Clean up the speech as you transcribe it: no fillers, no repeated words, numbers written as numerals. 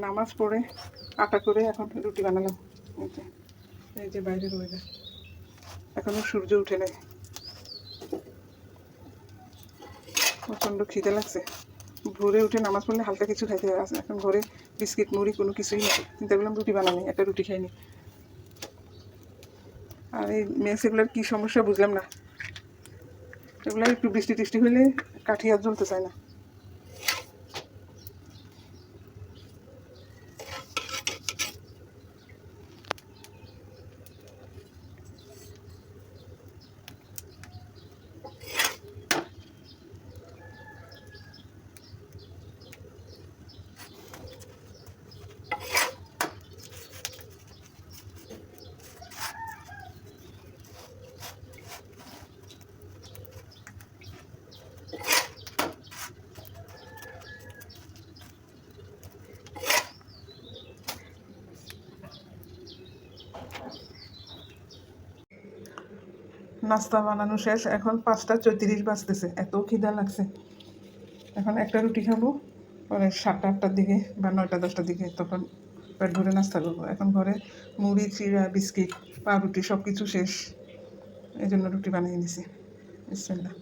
নামাজ পড়ে আটা করে এখন রুটি বানালাম। এই যে বাইরের ওয়েদার, এখনো সূর্য উঠে নেই, প্রচণ্ড খিদে লাগছে। ভোরে উঠে নামাজ পড়লে হালকা কিছু খাইতে হয়। এখন ঘরে বিস্কিট মুড়ি কোনো কিছুই নেই, চিন্তা করলাম রুটি বানানি, একটা রুটি খাইনি। আর এই মেস এগুলোর কী সমস্যা বুঝলাম না, এগুলো একটু বৃষ্টি টিষ্টি হইলে কাঠি আর জ্বলতে চায় না। নাস্তা বানানো শেষ, এখন 5টা 34 বাজতেছে, এত খিদা লাগছে। এখন একটা রুটি খাবো, পরে 7টা 8টার দিকে বা 9টা 10টার দিকে, তখন পেট ভরে নাস্তা করবো। এখন ঘরে মুড়ি চিড়া বিস্কিট পাউরুটি সব কিছু শেষ, এই জন্য রুটি বানিয়ে নিছি। বিসমিল্লাহ।